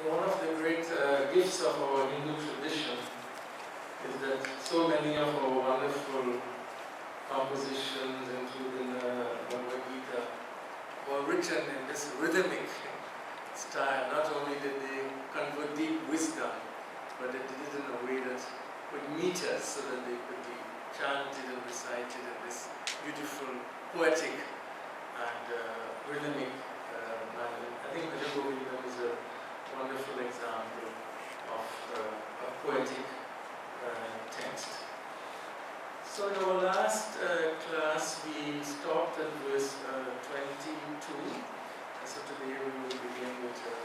One of the great gifts of our Hindu tradition is that so many of our wonderful compositions, including Bhagavad Gita, were written in this rhythmic style. Not only did they convey deep wisdom, but they did it in a way that with meters so that they could be chanted and recited in this beautiful, poetic and rhythmic manner. I think Bhajan Govindam is a wonderful example of a poetic text. So in our last class we stopped at verse 22. So today we will begin with the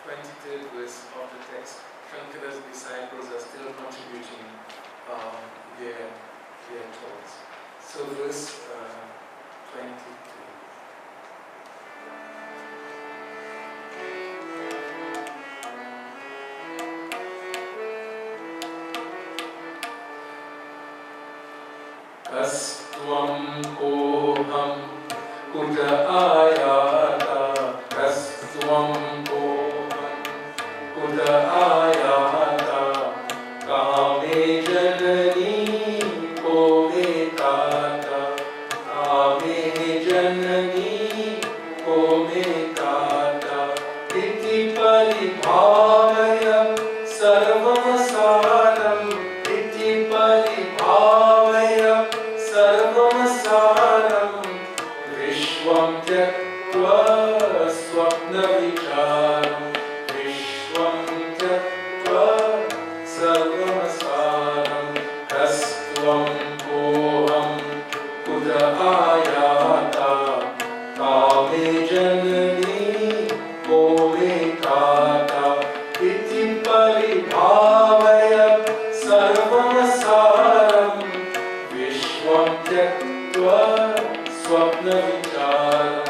23rd verse of the text. Shankara's disciples are still contributing their thoughts. So verse 22. Kastvam koham kuta ayata, kastvam koham kuta ayata, kame janani kome tata, kame janani kome tata, iti paribhavaya sarvam saram, iti paribhavaya sarvam saram, vishwam tyaktva swapna vicharam, vishwam tyaktva sarvam saram, kastvam koham kuta ayata, kame janani kome tata, iti paribhavaya sarvam saram, vishwam tyaktva swapna vicharam,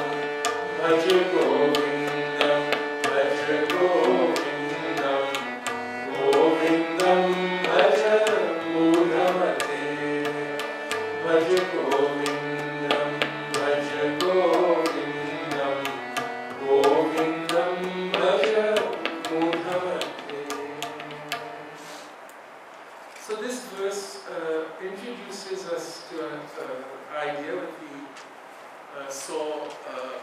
bhaj govindam, bhaj govindam, govindam bhaj mudhamate, bhaj govindam, bhaj govindam, govindam bhaj mudhamate. So this verse introduces us to an idea that we saw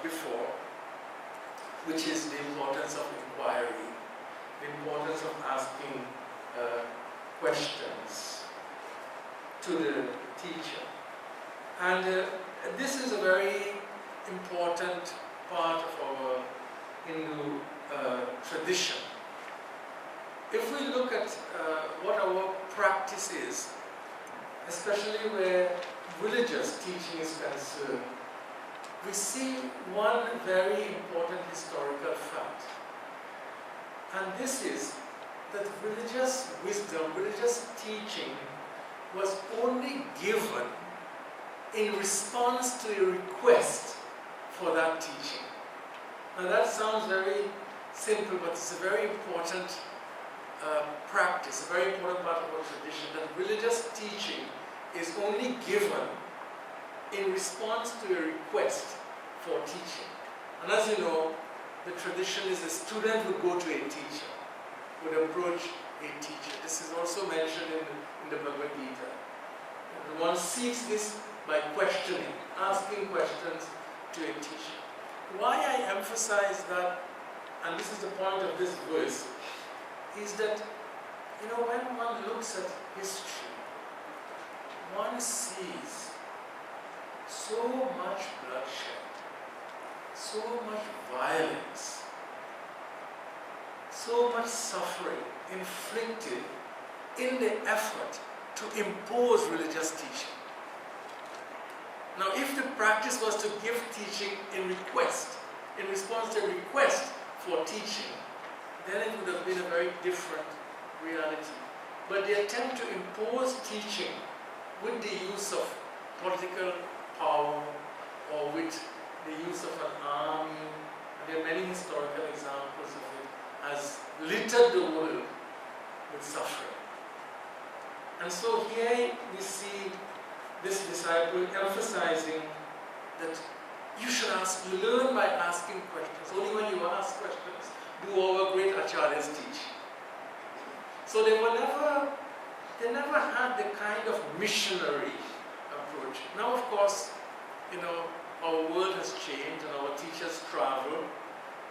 before, which is the importance of inquiry, the importance of asking questions to the teacher. And this is a very important part of our Hindu tradition. If we look at what our practice is, especially where religious teaching is concerned, we see one very important historical fact. And this is that religious wisdom, religious teaching was only given in response to a request for that teaching. Now that sounds very simple, but it's a very important practice, a very important part of our tradition, that religious teaching is only given in response to a request for teaching. And as you know, the tradition is a student would go to a teacher, would approach a teacher. This is also mentioned in the Bhagavad Gita. And one seeks this by questioning, asking questions to a teacher. Why I emphasize that, and this is the point of this verse, is that, when one looks at history, one sees so much bloodshed, so much violence, so much suffering inflicted in the effort to impose religious teaching. Now, if the practice was to give teaching in response to a request for teaching, then it would have been a very different reality. But the attempt to impose teaching with the use of political power or with the use of an army, and there are many historical examples of it, has littered the world with suffering. And so here we see this disciple emphasizing that you should learn by asking questions. Only when you ask questions do our great acharyas teach. So they never had the kind of missionary approach. Now, of course, our world has changed and our teachers travel,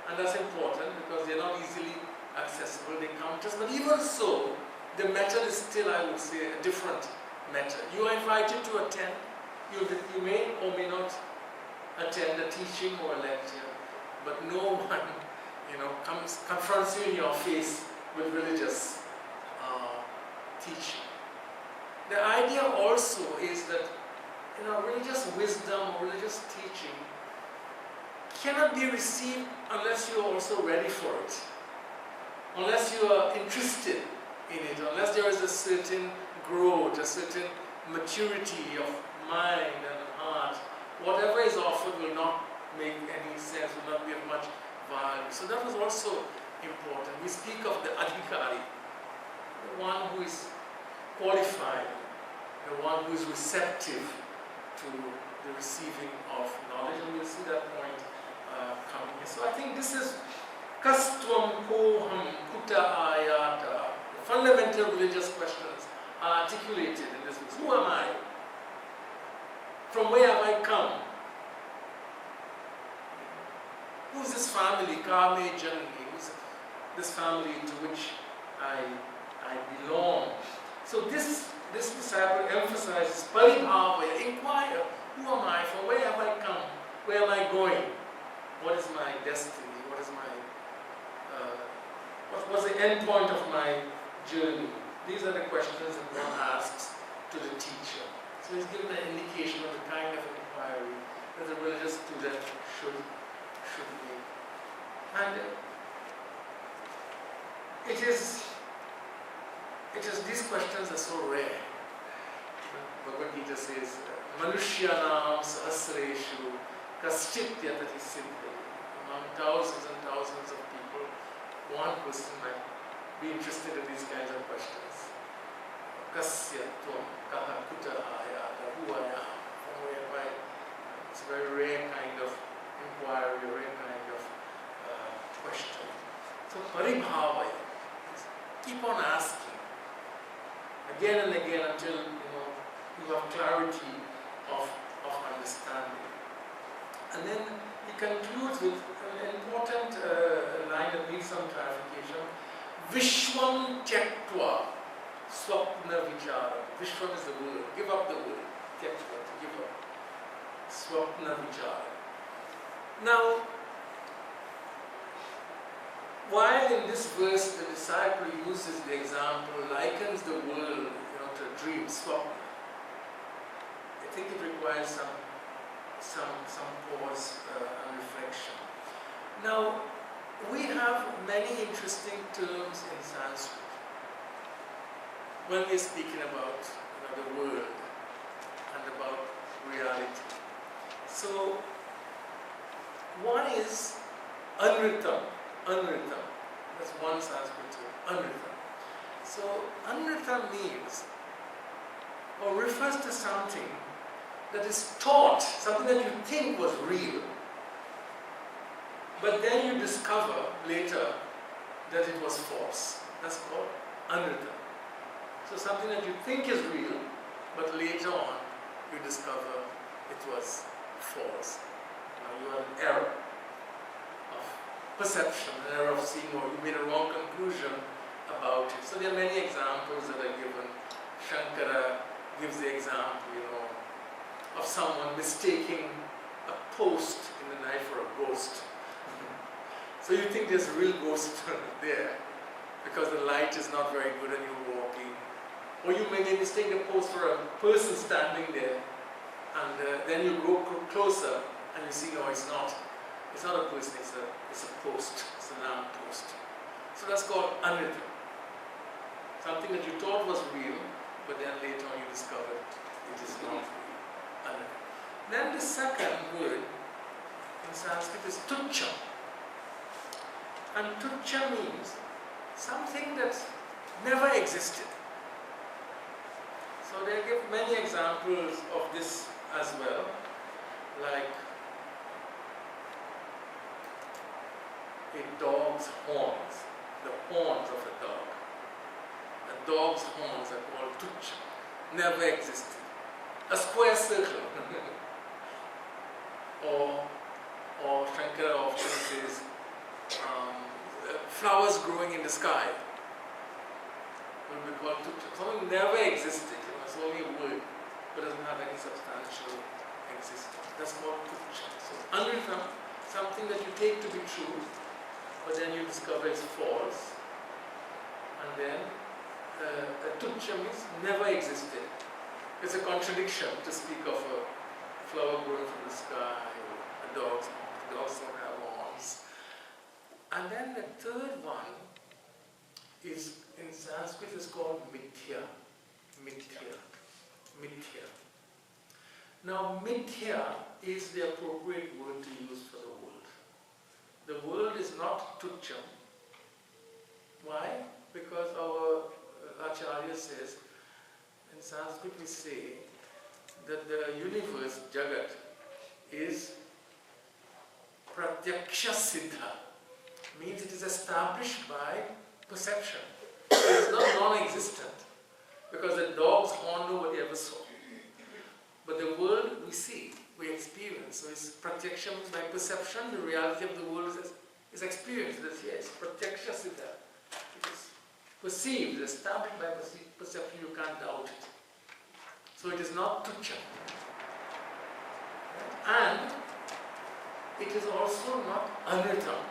and that's important because they're not easily accessible. They come to us, but even so, the method is still, I would say, a different method. You are invited to attend. You may or may not attend a teaching or a lecture, but no one, confronts you in your face with religious teaching. The idea also is that religious wisdom or religious teaching cannot be received unless you are also ready for it, unless you are interested in it, unless there is a certain growth, a certain maturity of mind and heart. Whatever is offered will not make any sense, will not be of much value. So that was also important. We speak of the adhikari, the one who is qualified, the one who is receptive to the receiving of knowledge, and we'll see that point coming here. So I think this is kastvam koham kuta ayata. The fundamental religious questions are articulated in this book. Who am I? From where have I come? Who's this family, Kame Janani? Who's this family to which I belong? So this disciple emphasizes paribhavaya, inquire, who am I? From where have I come? Where am I going? What is my destiny? What is my what's the end point of my journey? These are the questions that one asks to the teacher. So he's given an indication of the kind of inquiry that a religious student should make. And it is these questions are so rare. Bhagavad Gita says, Manushyanam sahasreshu kaschit yatati siddhi. Among thousands and thousands of people, one person might be interested in these kinds of questions. Kasya tvam kaha kuta ayata, who I am, from where am I? It's a very rare kind of inquiry, a rare kind of question. So paribhavaya, keep on asking again and again until you have clarity of understanding. And then he concludes with an important line that needs some clarification. Vishwam tyaktva swapna vichara. Vishwam is the word. Give up the word. Tyaktva, to give up. Swapna vichara. Now, while in this verse the disciple uses the example, likens the world to a dream, swapna, I think it requires some pause and reflection. Now, we have many interesting terms in Sanskrit when we're speaking about the world and about reality. So, one is anritam. Anritam. That's one Sanskrit term. Anritam. So, anritam means or refers to something that is taught, something that you think was real, but then you discover later that it was false. That's called anritam. So something that you think is real, but later on you discover it was false. Now you have an error of perception, an error of seeing, or you made a wrong conclusion about it. So there are many examples that are given. Shankara gives the example, of someone mistaking a post in the night for a ghost. So you think there's a real ghost there because the light is not very good and you're walking. Or you may mistake the post for a person standing there, and then you go closer and you see, no, it's not a person, it's a post, it's a lamp post. So that's called anritam. Something that you thought was real, but then later on you discovered it is not real. Then the second word in Sanskrit is tuchya. And tuchya means something that never existed. So they give many examples of this as well, like a dog's horns, the horns of a dog. A dog's horns are called tuchya, never existed. A square circle. or Shankara often says, flowers growing in the sky will be called tuchya. Something never existed, it's only a word, but doesn't have any substantial existence. That's called tuchya. So, anritam, something that you take to be true, but then you discover it's false. And then tuchya means never existed. It's a contradiction to speak of a flower growing from the sky or a dog's horns. Dogs don't have horns. And then the third one is, in Sanskrit, is called mithya. Mithya. Mithya. Now, mithya is the appropriate word to use for the world. The world is not tuchya. Why? Because our Acharya says, in Sanskrit we say that the universe, Jagat, is pratyaksha siddha, means it is established by perception. It is not non-existent, because the dog's horn nobody ever saw. But the world we see, we experience. So it's pratyaksha means by perception, the reality of the world is experienced. That's yes, pratyaksha siddha. It is perceived, established by perception, you can't doubt it. So it is not tuchya. And it is also not anritam.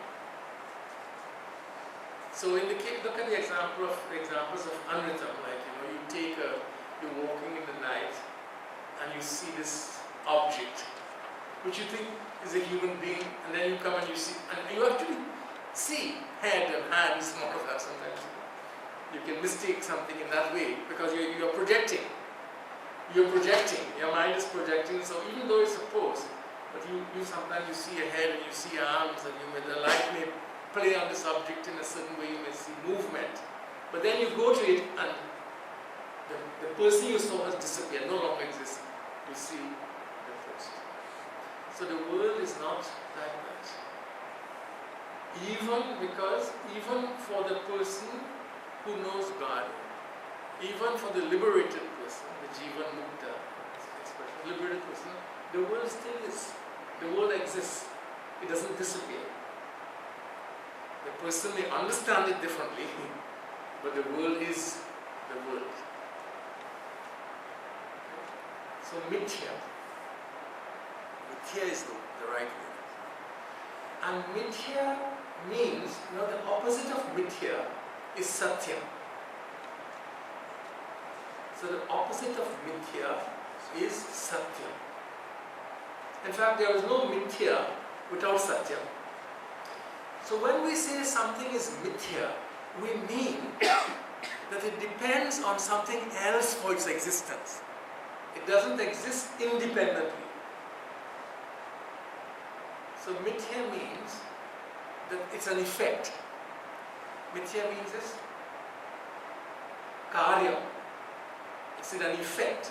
So in the case, look at the examples of anritam, like you're walking in the night and you see this object which you think is a human being, and then you come and you see, and you actually see head and hands and all of that sometimes. You can mistake something in that way because you're projecting. You're projecting, your mind is projecting, so even though it's supposed, but you sometimes you see a head and you see arms, and the light may play on this object in a certain way, you may see movement. But then you go to it and the person you saw has disappeared, no longer exists. You see the first. So the world is not like that. Even for the person who knows God, even for the liberated person, the Jivan Mukta expression, liberated person, the world still is. The world exists. It doesn't disappear. The person may understand it differently, but the world is the world. So mithya. Mithya is the right word. And mithya means, the opposite of mithya is satyam. So the opposite of mithya is satyam. In fact, there is no mithya without satyam. So when we say something is mithya, we mean that it depends on something else for its existence. It doesn't exist independently. So mithya means that it's an effect. Mithya means this karya. It's an effect,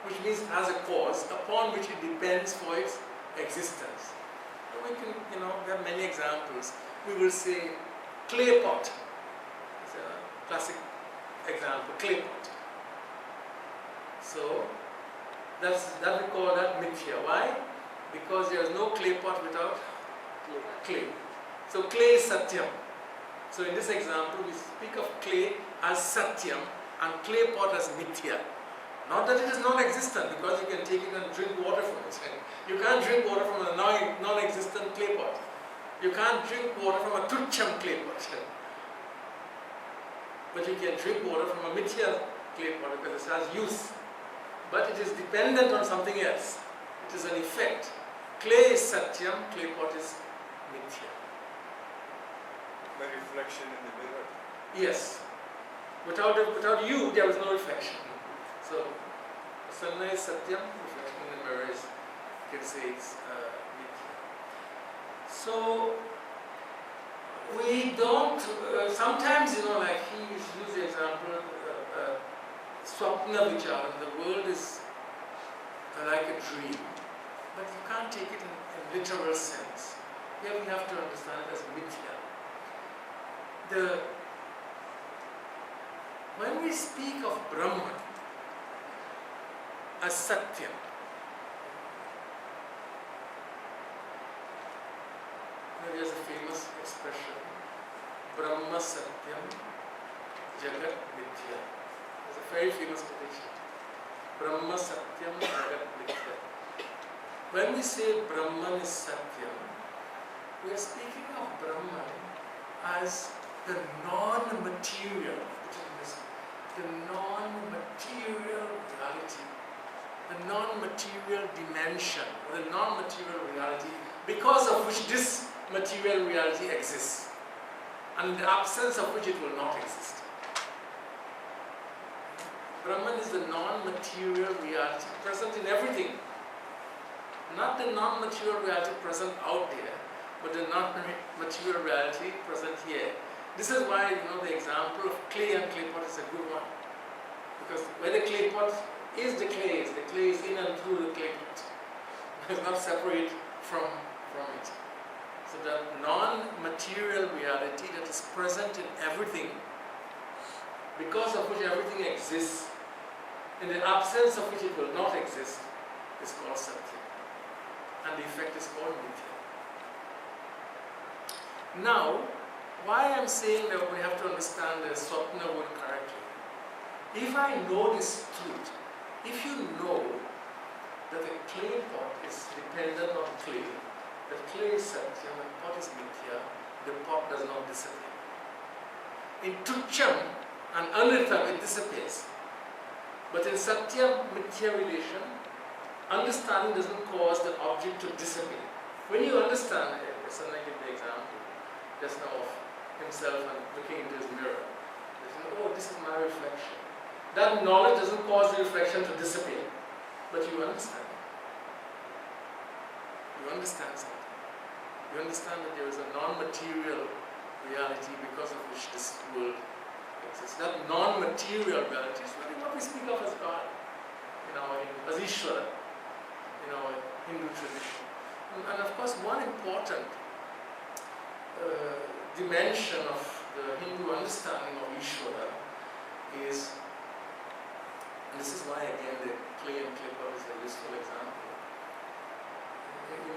which means it has a cause upon which it depends for its existence. And we can, there are many examples. We will say clay pot. It's a classic example, clay pot. So that we call that mithya. Why? Because there is no clay pot without clay. So clay is satyam. So in this example, we speak of clay as satyam and clay pot as mithya. Not that it is non-existent, because you can take it and drink water from it. You can't drink water from a non-existent clay pot. You can't drink water from a tucham clay pot. But you can drink water from a mithya clay pot because it has use. But it is dependent on something else. It is an effect. Clay is satyam, clay pot is mithya. The reflection in the mirror. Yes. Without you, there is no reflection. So, sunna is satyam, reflection in the mirror is, you can say it's mithya. So, we don't, sometimes, like he used the example, swapna vicharam, the world is like a dream, but you can't take it in literal sense. Here we have to understand it as mithya. When we speak of Brahman as Satyam, there is a famous expression, Brahma Satyam Jagat Mithya. It's a very famous quotation. Brahma Satyam Jagat Mithya. When we say Brahman is Satyam, we are speaking of Brahman as the non-material, the non-material reality, the non-material dimension, or the non-material reality, because of which this material reality exists, and in the absence of which it will not exist. Brahman is the non-material reality present in everything. Not the non-material reality present out there, but the non-material reality present here. This is why, the example of clay and clay pot is a good one. Because where the clay pot is, the clay is in and through the clay pot. It's not separate from it. So that non-material reality that is present in everything, because of which everything exists, in the absence of which it will not exist, is called Satya. And the effect is called Mithya. Now, why I'm saying that we have to understand the Swapna word correctly. If I know this truth, if you know that the clay pot is dependent on clay, that clay is Satyam and pot is Mithya, the pot does not disappear. In Tucham and Anritam it disappears. But in Satyam Mithya relation, understanding doesn't cause the object to disappear. When you understand it, I give the example just now of himself and looking into his mirror. Oh, this is my reflection. That knowledge doesn't cause the reflection to disappear, but you understand it. You understand something. You understand that there is a non-material reality because of which this world exists. That non-material reality is really what we speak of as God, as Ishvara, in our Hindu tradition. And of course, one important dimension of the Hindu understanding of Ishvara is, and this is why again the clay and clay pot is a useful example.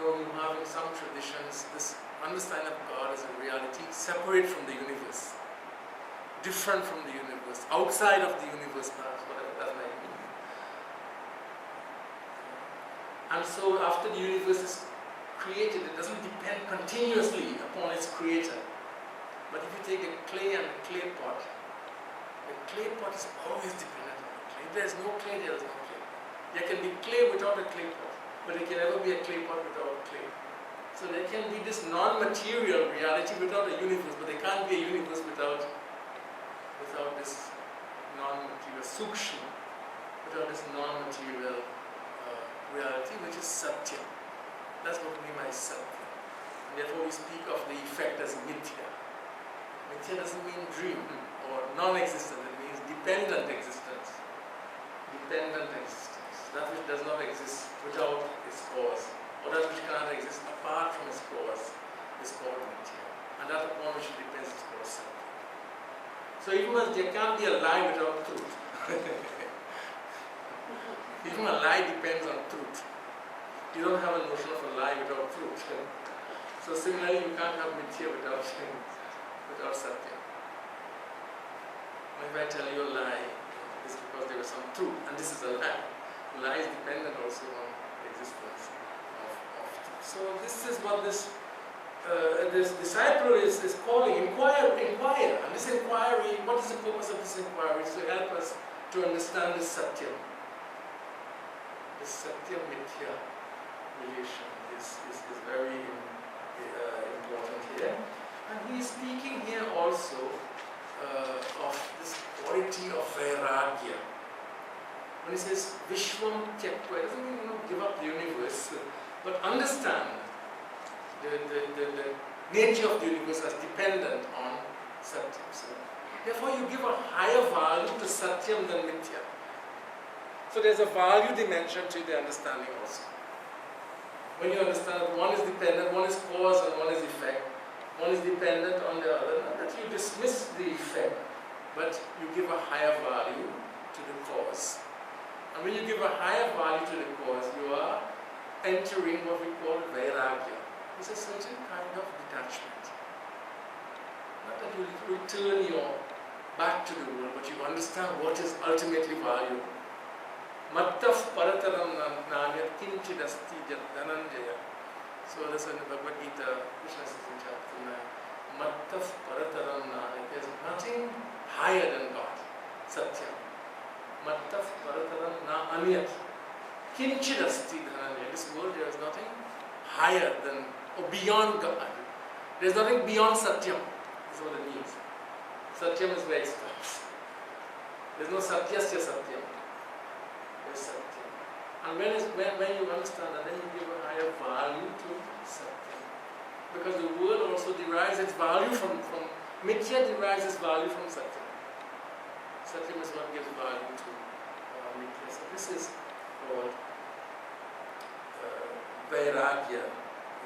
You have in some traditions this understanding of God as a reality separate from the universe, different from the universe, outside of the universe, perhaps, whatever that might mean. And so after the universe is created, it doesn't depend continuously upon its creator. But if you take a clay and a clay pot is always dependent on the clay. If there is no clay, there is no clay. There can be clay without a clay pot, but there can never be a clay pot without clay. So there can be this non-material reality without a universe, but there can't be a universe without this non-material sukshma, without this non-material reality, which is Satya. That's what we mean by Satya. And therefore we speak of the effect as Mithya. Mithya doesn't mean dream or non-existent, it means dependent existence. Dependent existence. That which does not exist without its cause, or that which cannot exist apart from its cause, is called Mithya. And that upon which it depends is called Satya. So even as there can't be a lie without truth. Even a lie depends on truth. You don't have a notion of a lie without truth. So similarly, you can't have Mithya without Satya. If I tell you a lie, it's because there is some truth, and this is a lie. Lie is dependent also on the existence of truth. So this is what this disciple is calling, inquire. And this inquiry, what is the purpose of this inquiry? Is to help us to understand this Satyam. This Satya-Mithya relation is very important here. And he is speaking here also of this quality of Vairagya. When he says Vishwam Tyakva, it doesn't mean give up the universe, but understand the nature of the universe as dependent on Satyam. So, therefore you give a higher value to Satyam than Mithya. So there's a value dimension to the understanding also. When you understand that one is dependent, one is cause and one is effect, one is dependent on the other, not that you dismiss the effect, but you give a higher value to the cause. And when you give a higher value to the cause, you are entering what we call vairagya. It's a certain kind of detachment. Not that you return your back to the world, but you understand what is ultimately valuable. Mattaf parataram nanyat kinchidasti jat dhananjaya. So that's in the Bhagavad Gita, Krishna says in chapter 9. Mattaf parataram nanyat. There's nothing higher than God. Satya. Mattaf parataram na anyat. Kinchidasti dhananjaya. This world, there is nothing higher than or beyond God. There is nothing beyond Satyam. That's what it means. Satyam is where it stops. There is no Satyasya Satyam. Satyam. And when you understand that, then you give a higher value to Satyam. Because the world also derives its value from Mithya derives its value from Satyam. Satyam is what gives value to Mithya. So this is called Vairagya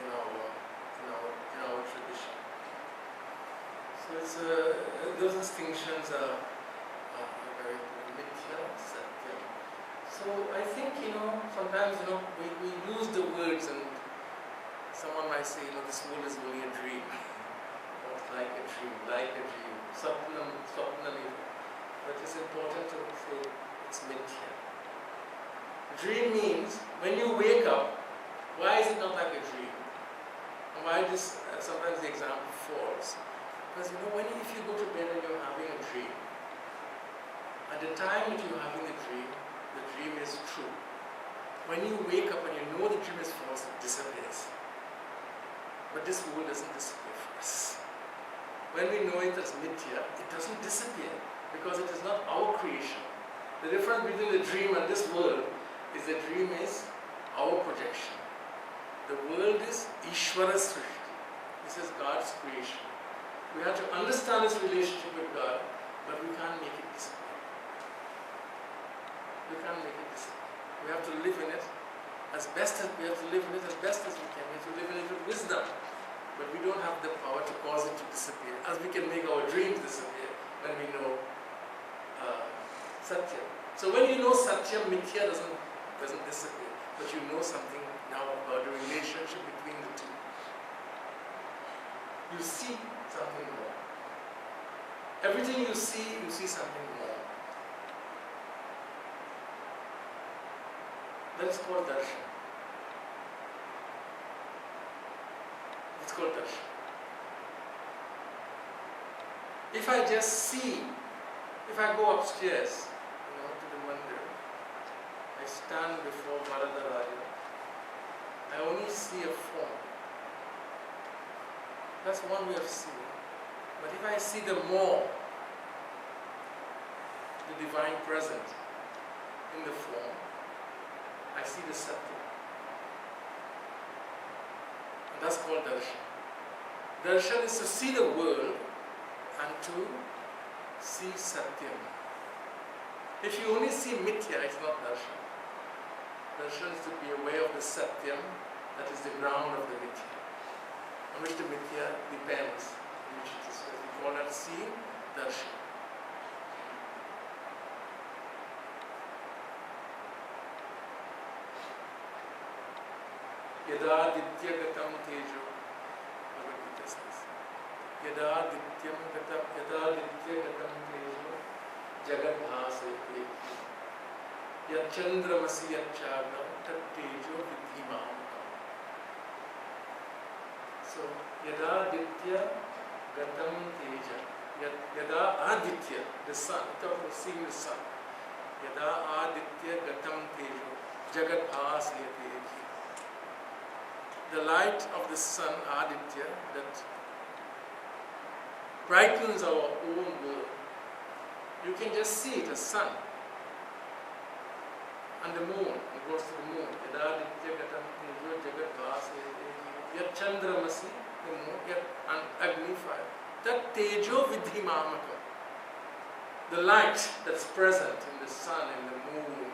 in our tradition. So it's, those distinctions are very important. Mithya, Satyam. So I think, sometimes, we use the words and someone might say, this world is only a dream. Like a dream. Swapnam. But it's important to say it's mithya. Dream means, when you wake up, why is it not like a dream? And why this, sometimes the example falls. Because, if you go to bed and you're having a dream, at the time that you're having the dream is true. When you wake up and you know the dream is false, it disappears. But this world doesn't disappear for us. When we know it as mithya, it doesn't disappear because it is not our creation. The difference between the dream and this world is the dream is our projection. The world is Ishvara's srishti. This is God's creation. We have to understand this relationship with God, but we can't make it disappear. We can't make it disappear. We have to live in it as best as we can. We have to live in it with wisdom. But we don't have the power to cause it to disappear, as we can make our dreams disappear when we know Satya. So when you know Satya, Mithya doesn't disappear, but you know something now about the relationship between the two. You see something more. Everything you see something more. That is called darshan. It's called darshan. If I just see, if I go upstairs, to the mandir, I stand before Varadaraja, I only see a form. That's one way of seeing. But if I see the more, the divine present in the form, I see the Satya. And that's called darshan. Darshan is to see the world and to see Satyam. If you only see Mithya, it's not darshan. Darshan is to be aware of the Satyam, that is the ground of the Mithya, on which the Mithya depends, which it is, we call that seeing, darshan. Yada ditya gatam tejo, Bhagavad Gita says. Yada ditya gatam tejo, jagat bhasayate. Yat chandramasi yat chagam, tat tejo vidhimam. So, yada ditya gatam teja. Yada aditya, the sun, we talk about seeing the sun. Yada aditya gatam tejo, jagat bhasayate. The light of the sun, Aditya, that brightens our own world. You can just see it as sun. And the moon, it goes to the moon. Aditya gatam tejo jagat bhasayate. Yat chandramasi, the moon, yat agni fire. That tejo vidhimamaka. The light that's present in the sun, in the moon,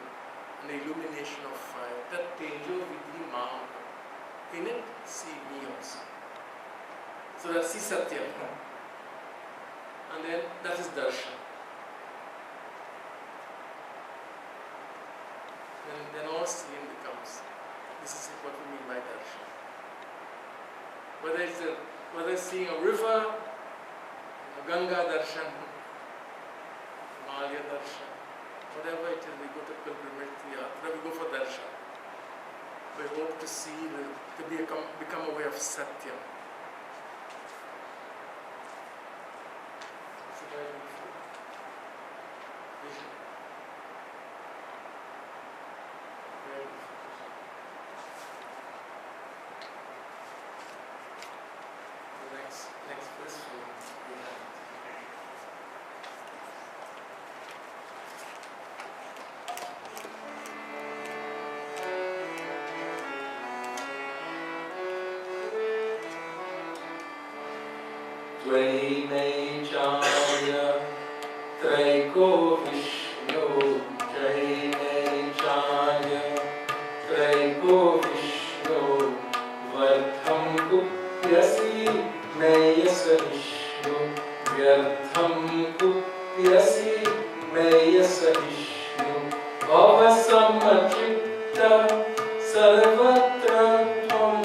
and the illumination of fire. That tejo vidhimamaka. in it, see me also. So that's see Satyam. And then that is darshan. And then all seeing becomes, this is what we mean by darshan. Whether it's seeing a river, Ganga darshan, Himalaya darshan, whatever it is, we go to pilgrimage to Yatra, we go for darshan. We hope to see, to become aware of Satyam. It's a very beautiful vision. Very beautiful vision. The next verse we have. Tvayimecaya Traiko Vishnu Tvayimecaya Traiko Vishnu Vardham Kupyasi Meyasa Vishnu Vyartham Kupyasi Meyasa Vishnu Bhavasamachitta Sarvatra Tvam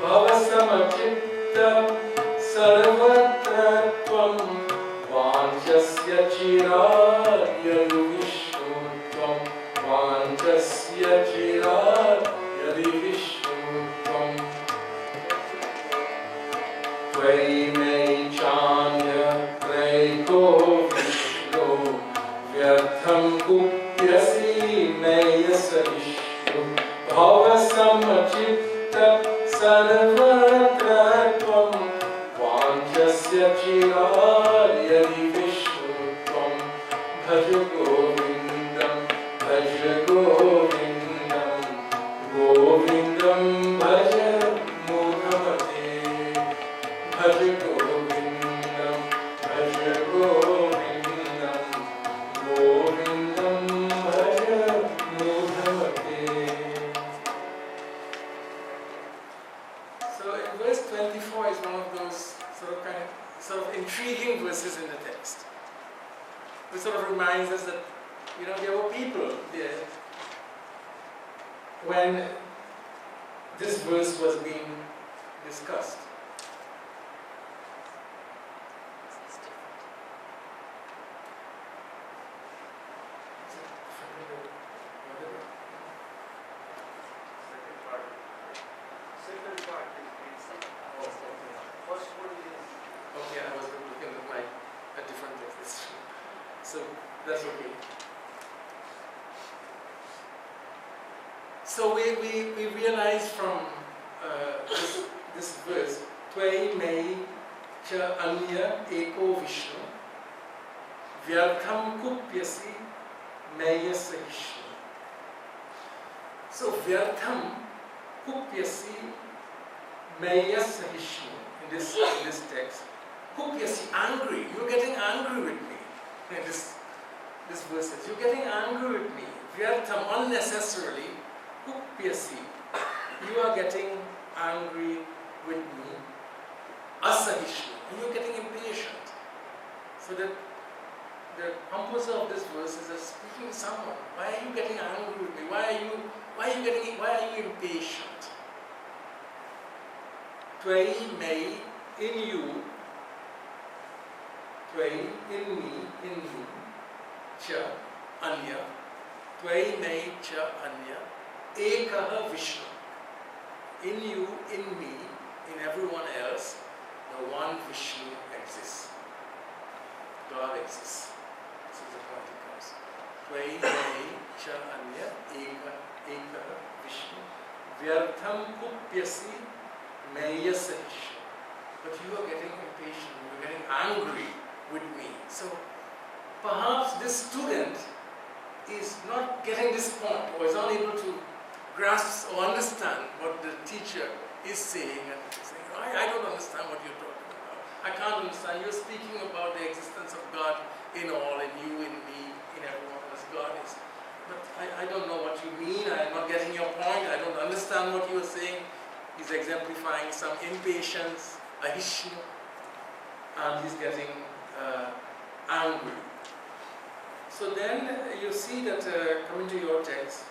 Bhavasamachitta Sarvatra Tvam Vanchasya Chiraya Vishnu Tvam Vanchasya Chiraya Vishnu Tvam Tvayimecanya Traiko Vishnu Vyartham Kupyasi Meyasa Vishnu Bhavasamachitta Sarvatra Tvam Vanchasya Chiraya Vishnu Tvam Bhaj Govindam Bhaj Govindam Govindam Bhaj Mudhamate Bhaj Govindam Bhaj Govindam Govindam Bhaj Mudhamate. So in verse 24 is one of those sort of intriguing verses in the text. It sort of reminds us that, there were people there when this verse was being discussed. Second part is first one is Okay, I was looking at a different text. So that's okay. So we realize from this verse, Tvai mei cha anya eko Vishnu vyartham kupyasi meya sahishu. So vyartham kupyasi meya sahishu in this text. Kupyasi, angry. You're getting angry with me. In this verse says, you're getting angry with me. Vyartham, unnecessarily. Kupyasi, you are getting angry with me. Asahishnu, and you're getting impatient. So that the composer of this verse is speaking to someone. Why are you getting angry with me? Why are you impatient? Tvai mei, in you. Tvai, in me, cha, anya. Tvai mei cha anya. Ekaha Vishnu. In you, in me, in everyone else, the one Vishnu exists. God exists. This is the point it comes. Tvai mei cha anya ekaha Vishnu. Vyartham kupyasi meya sahishu. But you are getting impatient, you are getting angry with me. So perhaps this student is not getting this point, or is unable to grasp or understand what the teacher is saying, and saying, I don't understand what you're talking about. I can't understand. You're speaking about the existence of God in all, in you, in me, in everyone as God is. But I don't know what you mean. I'm not getting your point. I don't understand what you're saying. He's exemplifying some impatience, ahisnu, and he's getting angry. So then you see that coming to your text,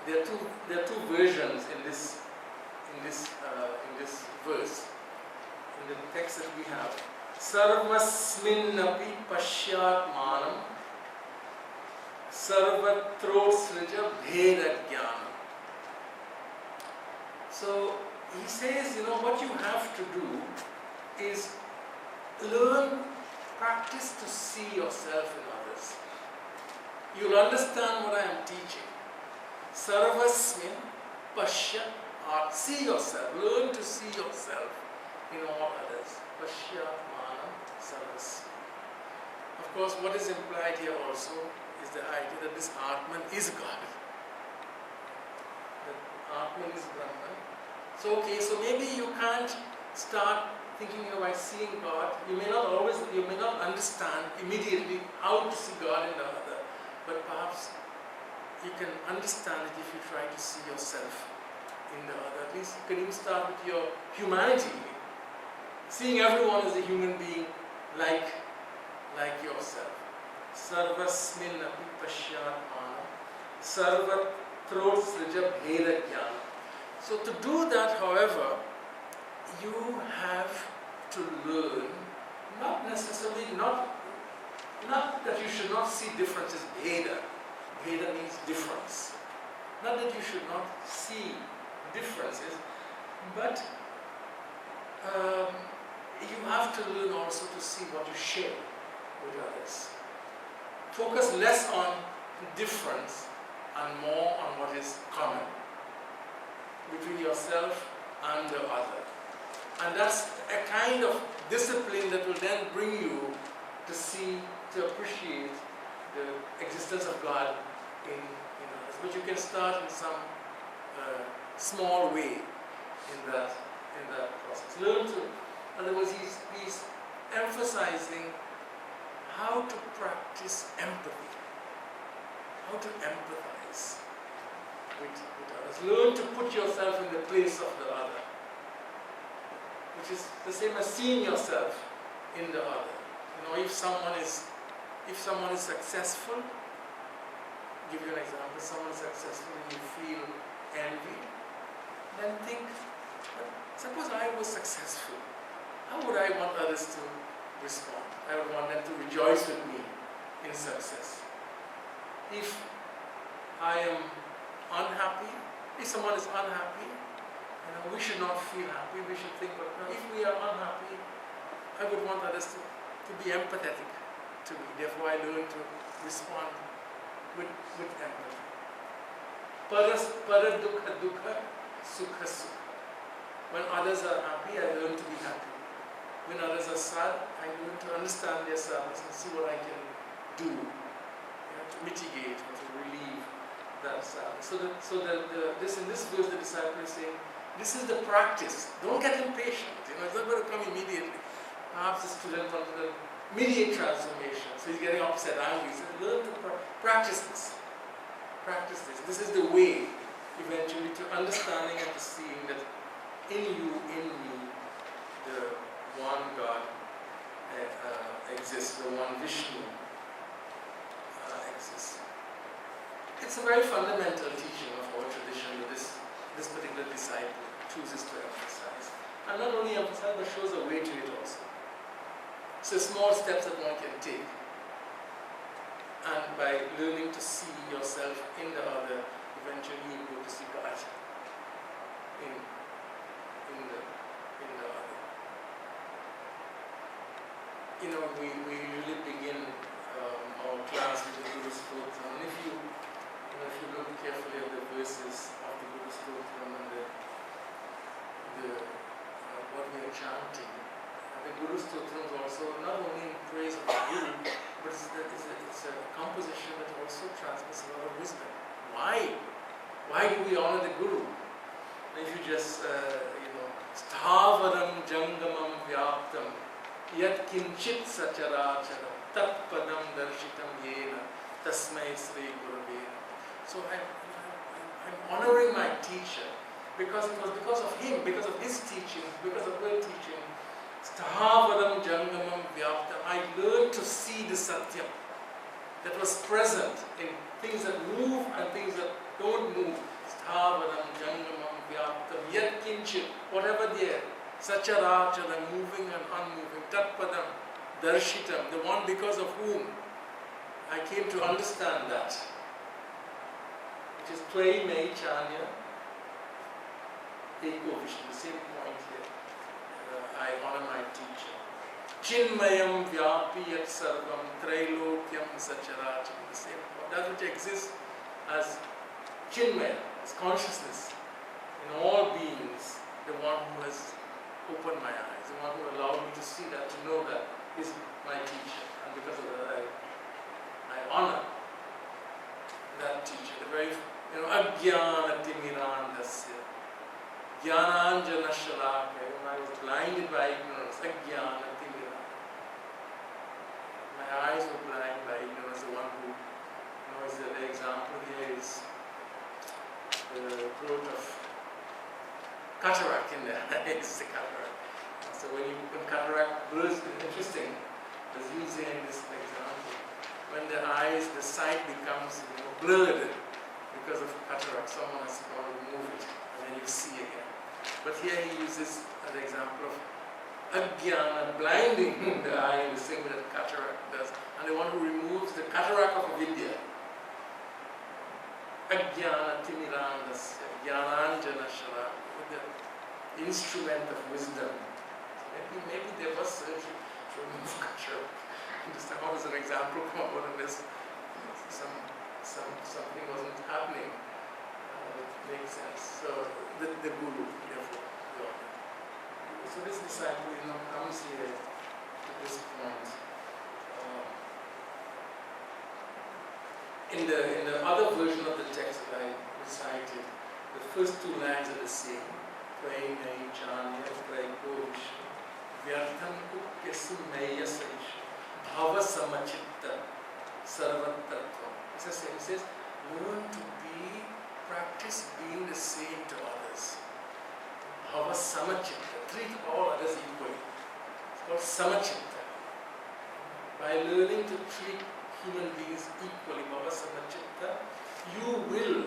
there are two versions in this verse. In the text that we have, Sarvasminnapi pashyat manam sarvatrosrija bheda jnanam. So he says, what you have to do is learn, practice to see yourself in others. You'll understand what I am teaching. Sarvasmin pashya, see yourself, learn to see yourself in all others. Pashya manam sarvasmin. Of course, what is implied here also is the idea that this Atman is God. That Atman is Brahman. So maybe you can't start thinking by seeing God. You may not understand immediately how to see God in the other, but perhaps you can understand it if you try to see yourself in the other. At least you can even start with your humanity. Seeing everyone as a human being like yourself. Sarvasmin api pashyat manam sarvatrosrija bheda jnanam. So to do that, however, you have to learn, not that you should not see differences, bheda. Bheda means difference. Not that you should not see differences, but you have to learn also to see what you share with others. Focus less on difference and more on what is common between yourself and the other. And that's a kind of discipline that will then bring you to appreciate the existence of God in others. But you can start in some small way in that process. Learn to, in other words, he's emphasizing how to practice empathy, how to empathize with others. Learn to put yourself in the place of the other, which is the same as seeing yourself in the other. If someone is successful, give you an example, someone is successful and you feel envy, then think, suppose I was successful, how would I want others to respond? I would want them to rejoice with me in success. If I am unhappy, if someone is unhappy, we should not feel happy, we should think, but if we are unhappy, I would want others to be empathetic to me. Therefore, I learn to respond with empathy. Para dukha dukha, sukha sukha. When others are happy, I learn to be happy. When others are sad, I learn to understand their sadness and see what I can do to mitigate or to relieve that sadness. In this verse, the disciple is saying, this is the practice. Don't get impatient. It's not going to come immediately. Perhaps the student wants the immediate transformation. So he's getting upset, angry. He says, learn to practice this. Practice this. This is the way, eventually, to understanding and to seeing that in you, in me, the one God exists, the one Vishnu exists. It's a very fundamental teaching of our tradition that this particular disciple chooses to emphasize. And not only emphasize, but shows a way to it also. So small steps that one can take. And by learning to see yourself in the other, eventually you go to see God in the other. We usually begin our class with the Guru Stotram. And if you look carefully at the verses of the Guru Stotram and what we are chanting, the Guru Stotram is also not only in praise of the Guru, but it's a composition that also transmits a lot of wisdom. Why? Why do we honor the Guru? And if you just, Sthavaram Jangamam Vyaptam Yat Kinchit Sacharacharam Tat Padam Darshitam Yena Tasmai Sri Gurave. So I'm honoring my teacher because it was because of him, because of his teaching, because of her teaching. Sthaavaram Jangamam Vyaptam. I learned to see the Satyam that was present in things that move and things that don't move. Sthaavaram Jangamam Vyaptam Yat Kinchit, whatever there. Sacharacharam, moving and unmoving. Tatpadam Darshitam, the one because of whom I came to understand that. Which is Tvai Mei Chanya Eko Vishnu, the same point here. I honor my teacher. Chinmayam Vyapi Yat Sarvam Trailokyam Sacharacham, the same point. That which exists as Chinmaya, as consciousness in all beings, the one who has opened my eyes, the one who allowed me to see that, to know that, is my teacher. And because of that, I honor that teacher, the very, Ajnana Timirandasya, Jnananjana Shalaka, when I was blinded by ignorance, Ajnana Timirandasya. My eyes were blind by ignorance. The one who knows that the example here is the growth of cataract in the eyes, the cataract. So when cataract bursts, it's interesting, as using this example, when the eyes, the sight becomes blurred because of cataract, someone has to remove it, and then you see again. But here he uses an example of ajnana, blinding the eye in the same way that cataract does, and the one who removes the cataract of avidya. Ajnana timirandasya, jnananjana shala, with the instrument of wisdom. So maybe there was surgery to remove cataract. Just how does an example come out of this? Something wasn't happening. It makes sense. So the guru, therefore, so this disciple, comes here to this point. In the other version of the text that I recited, the first two lines are the same. Tvai Mei Chanya Traiko Vishnu Vyartham Kupyasu Meya Saisha Bhava Samachitta Sarvatattva. It's the same. It says, learn to practice being the same to others. Bhava Samachitta. Treat all others equally. It's called Samachitta. By learning to treat human beings equally, Bhava Samachitta, you will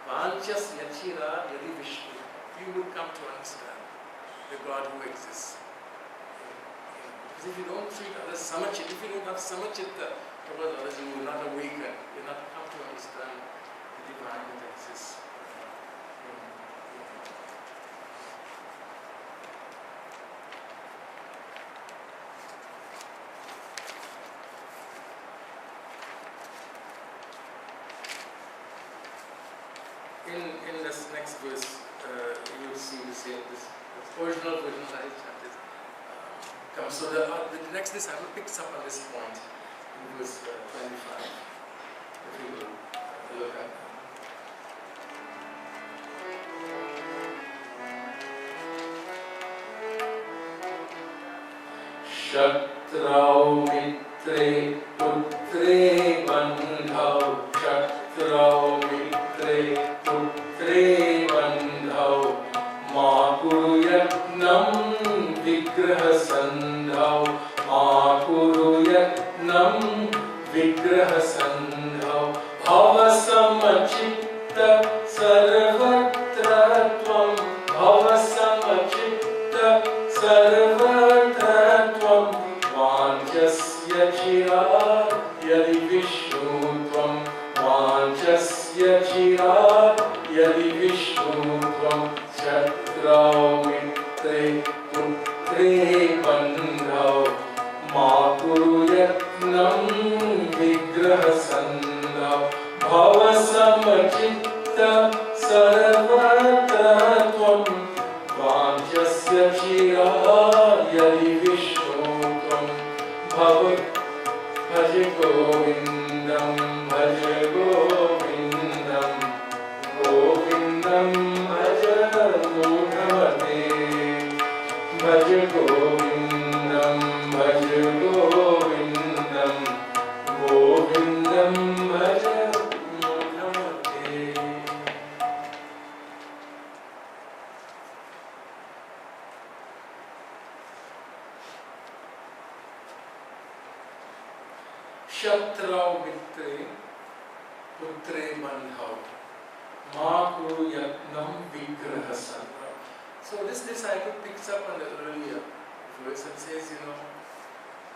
Vanchas Yachira Yadi Vishnu. You will come to understand the God who exists. Because if you don't treat others Samachitta, if you don't have Samachitta towards others, you will not awaken, you will not come to understand the divine that exists. In this next verse, you will see this original version that I chanted comes. So the next disciple picks up on this point in verse 25. If you will look at Shatrau mitre putre bandhau, Shatrau mitre putre bandhau, ma kuru yatnam vigraha sandhau, ma kuru yatnam vigraha sandhau, bhava samachitta sarvatra tvam, bhava samachitta sarvatra tvam, vanchasya chirad yadi vishnu tvam, vanchasya chirad yadi vishnu tvam, shatrau mitre putre bandhau, ma kuru yatnam vigraha sandhau, bhava samachitta sarvatra tvam, vanchasya chirad yadi vishnu tvam, bhava bhaja govindam, bhaja govindam, govindam bhaja mudhavate, bhaja govindam, bhaja govindam, govindam bhaja mudhavate. Shatrau Mitre Putre Bandhav Makuru Yatnam Vigraha Sandra. So this disciple picks up on the earlier verse and says,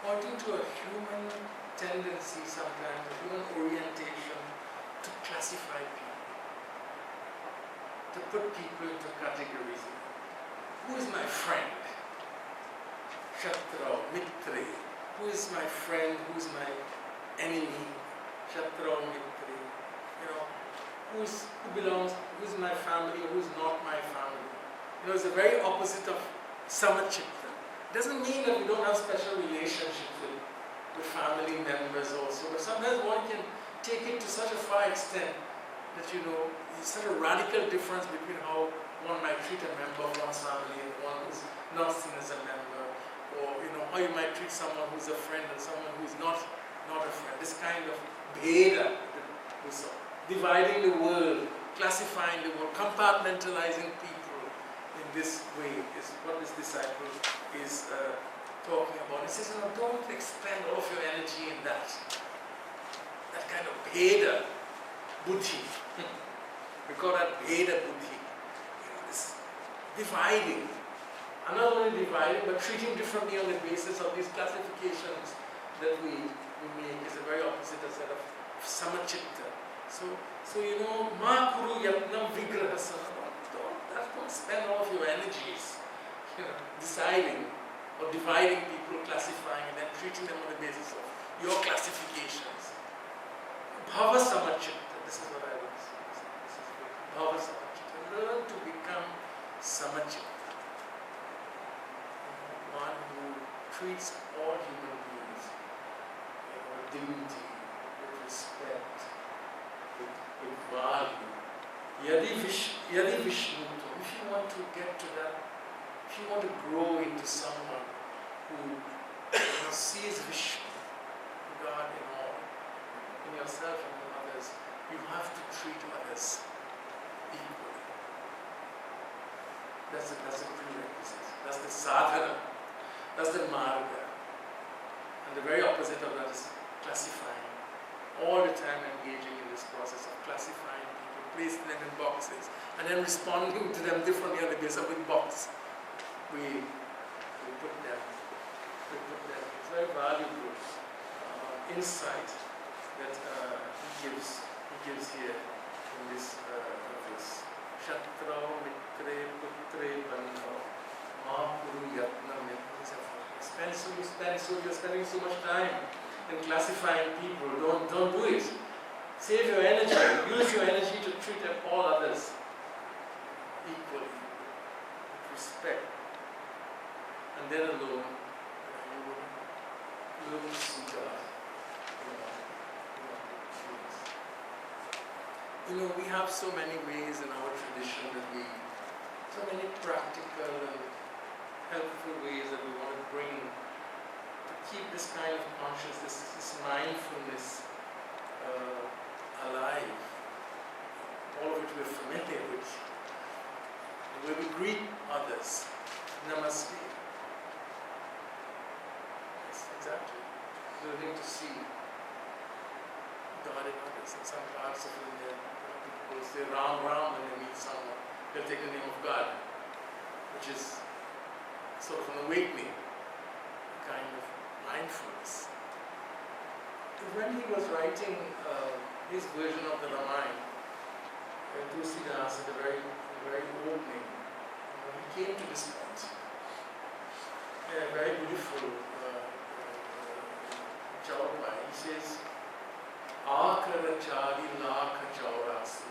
pointing to a human tendency sometimes, a human orientation to classify people, to put people into categories. Who is my friend? Shatra, Mitre. Who is my friend? Who is my enemy? Shatra, Mitre. Who belongs, who is my family, who is not my family. It's the very opposite of Samachita. It doesn't mean that we don't have special relationships with family members also, but sometimes one can take it to such a far extent that there's such a radical difference between how one might treat a member of one's family and one who's not seen as a member, or how you might treat someone who's a friend and someone who's not a friend. This kind of bheda, dividing the world, classifying the world, compartmentalizing people in this way is what this disciple is talking about. He says, don't expend all of your energy in that kind of bheda buddhi. We call that bheda buddhi. This dividing. And not only dividing, but treating differently on the basis of these classifications that we make is the very opposite of samachitta. So ma kuru yatnam vigraha sanam. Don't spend all of your energies, deciding or dividing people, classifying, and then treating them on the basis of your classifications. Bhava samachitta. This is what I would say. This is bhava samachitta. Learn to become samachitta. One who treats all human beings with dignity, with respect, with value. Yadi Vishnutam, if you want to get to that, if you want to grow into someone who sees Vishnu, God in all, in yourself and in others, you have to treat others equally. That's the prerequisite. That's the sadhana. That's the marga. And the very opposite of that is classifying. All the time engaging in this process of classifying people, placing them in boxes, and then responding to them differently on the basis of which box we put them. It's very valuable insight that he gives here in this verse. Shatra mitre putre bandha ma kuru yatna You're spending so much time in classifying people. Don't do it. Save your energy. Use your energy to treat all others equally, with respect. And then alone, you will see God. We have so many ways in our tradition so many practical and helpful ways that we want to bring to keep this kind of consciousness, this mindfulness alive. All of which we're familiar with. The way we greet others. Namaste. Yes, exactly. Learning to see God in others. In some parts of India, people will say Ram Ram when they meet someone. They'll take the name of God, which is sort of an awakening, kind of mindfulness. When he was writing his version of the Ramayana, Tulsidas at the very opening, he came to this point. A very beautiful Chaurma. He says, Akara chari lakha chaurasi,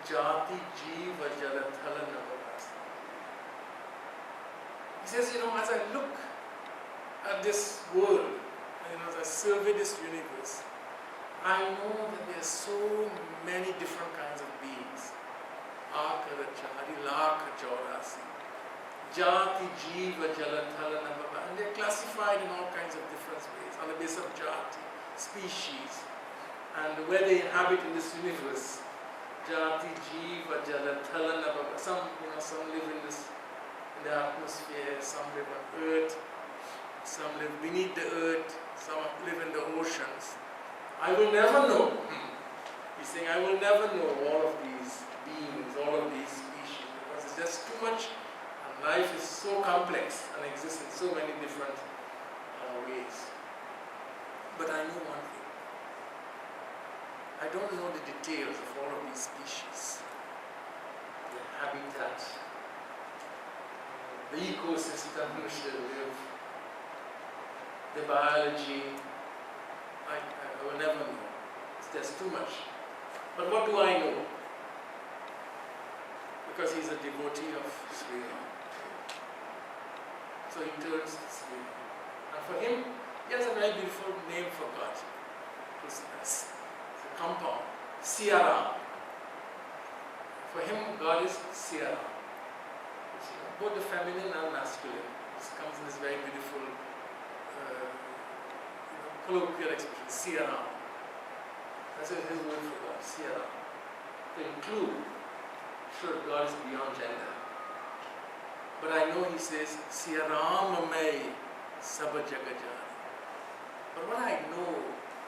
jati jiva jalathala navarasi. He says, as I look at this world, as I survey this universe, I know that there are so many different kinds of beings. Akara chari lakha chaurasi, jati jiva jalathala navarasi. And they're classified in all kinds of different ways on the basis of jati, species, and where they inhabit in this universe. Jati jiva jalathala navarasi. Some live in the atmosphere, some live on earth, some live beneath the earth, some live in the oceans. I will never know. He's saying, I will never know all of these beings, all of these species, because it's just too much, and life is so complex and exists in so many different ways. But I know one thing. I don't know the details of all of these species, the habitat, the ecosystem in which they live, the biology. I will never know. There's too much. But what do I know? Because he's a devotee of Sri Ram. So he turns to Sri Ram. And for him, he has a very beautiful name for God. It's a compound, Siaram. For him, God is Siaram. Both the feminine and masculine. This comes in this very beautiful colloquial expression, Siaram. That's his word for God, Siaram. To include, sure, God is beyond gender. But I know he says, Siaramamai Sabha Jagajani. But what I know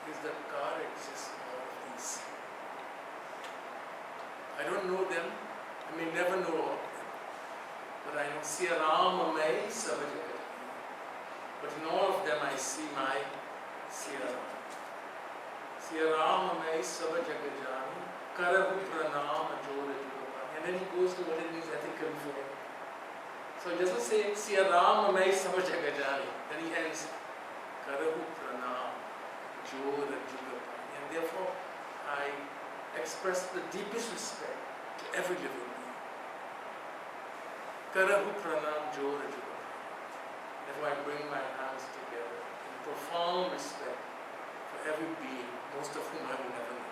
is that God exists in all of these. I don't know them, I may never know all of them. But I know Siaramamai Sabha Jagajani. But in all of them I see my Siaram. Siaramamai Sabha Jagajani Karahu Pranam Ajora Jugapani. And then he goes to what it means ethically for him. So he doesn't say Siaramamai Sabha Jagajani. Then he ends Karahu Pranam Ajora Jugapani. And therefore I express the deepest respect to every living being. Karahu Pranam Jora Jugapani. Therefore I bring my hands together in profound respect for every being, most of whom I will never know.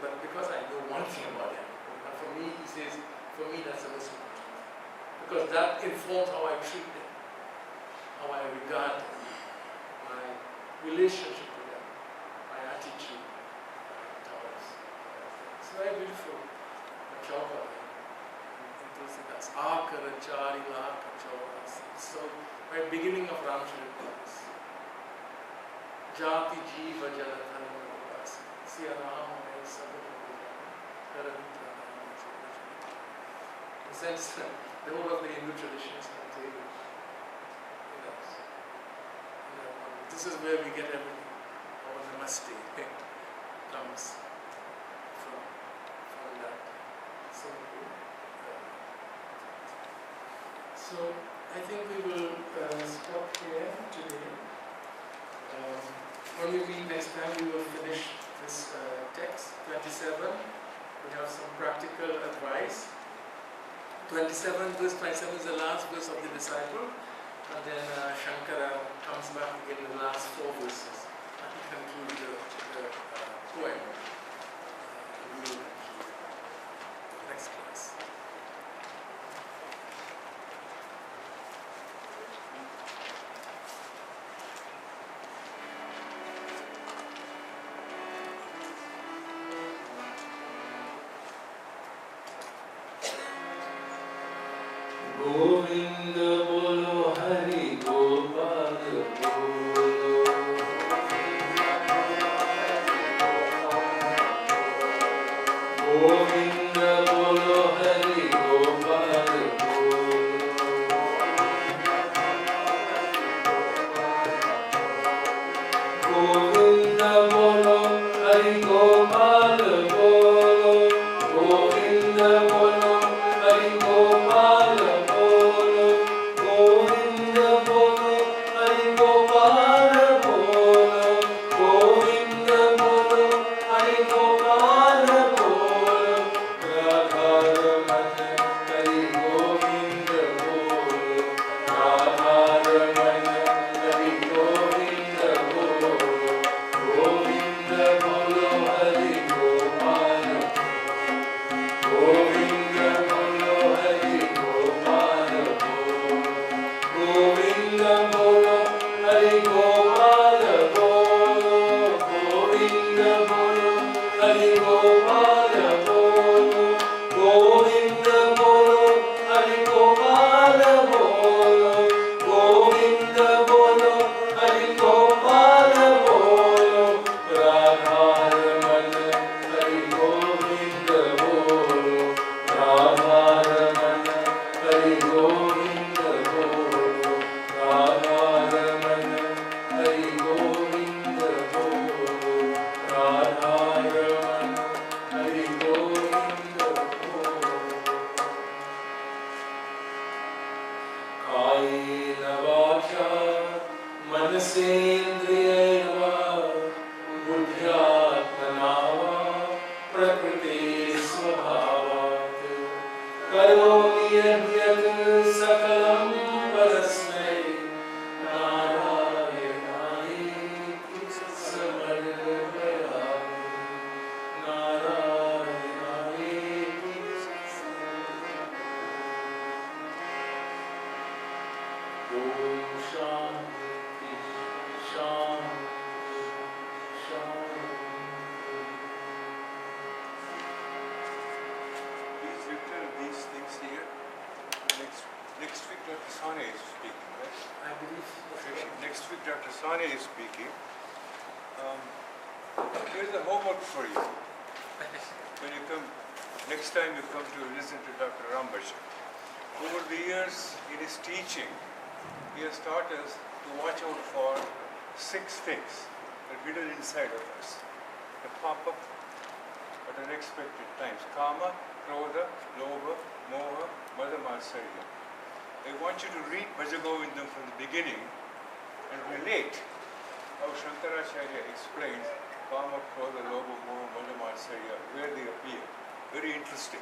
But because I know one thing about him, and for me, he says, for me that's the most important. Because that informs how I treat them, how I regard them, my relationship with them, my attitude towards them. It's very beautiful. Chauka. That's Akara Chari Laka Chaukas. So, very beginning of Ramcharitmas. Jati Jiva Jalatana Upas. Siaram and Sabha. In a sense, the whole of the Hindu tradition is contained in us. This is where we get everything. Our Namaste comes from that. So I think we will stop here today. When we meet next time, we will finish this text, 27. We have some practical advice. 27, verse 27 is the last verse of the disciple. And then Shankara comes back again in the last 4 verses. And he concludes the poem. We will conclude next class. Govinda bolo Hari Gopal bolo. Govinda bolo Hari Gopal bolo. Govinda bolo Hari Gopal bolo. Govinda bolo Hari Gopal bolo. Govinda bolo Hari Gopal bolo. Govinda bolo Hari Gopal bolo. Radha Raman Hari Govinda bolo. Radha Raman Hari Govinda bolo. Govinda bolo Hari Gopal. Govinda bolo Hari Gopal bolo. Govinda bolo Hari Gopal bolo. Govinda bolo Hari Gopal bolo. Govinda bolo Hari Gopal bolo. Govinda bolo Hari Gopal bolo. मनसेन्द्रियैर्वा बुद्ध्यात्मना वा प्रकृतिस्वभावात् करोमि यद्यत् सकलं परस्मै नारायणायेति समर्पयामि नारायणायेति ॐ शान्ति शान्ति शान्ति Please return these things here. Next week Dr. Sane is speaking, right? I believe Next week Dr. Sane is speaking. Here's a homework for you. When you come, next time you come to listen to Dr. Rambhajan. Over the years in his teaching, he has taught us to watch out for 6 things that are hidden inside of us, that pop up at unexpected times. Kama, Krodha, Lobha, Moha, Mada, Matsarya. I want you to read Bhajagovindam from the beginning and relate how Shankaracharya explains Kama, Krodha, Lobha, Moha, Mada, Matsarya, where they appear. Very interesting.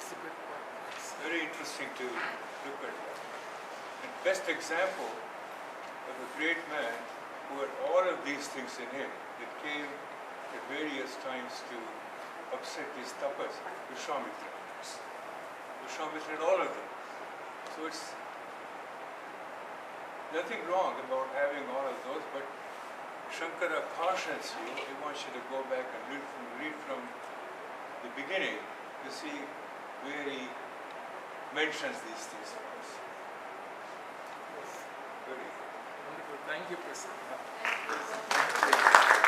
Very interesting to look at that. And best example of a great man who had all of these things in him that came at various times to upset his tapas, Vishwamitra. Vishwamitra had all of them. So it's nothing wrong about having all of those, but Shankara cautions you, he wants you to go back and read from the beginning to see where he mentions these things for us. Very wonderful. Thank you, Prasad. good.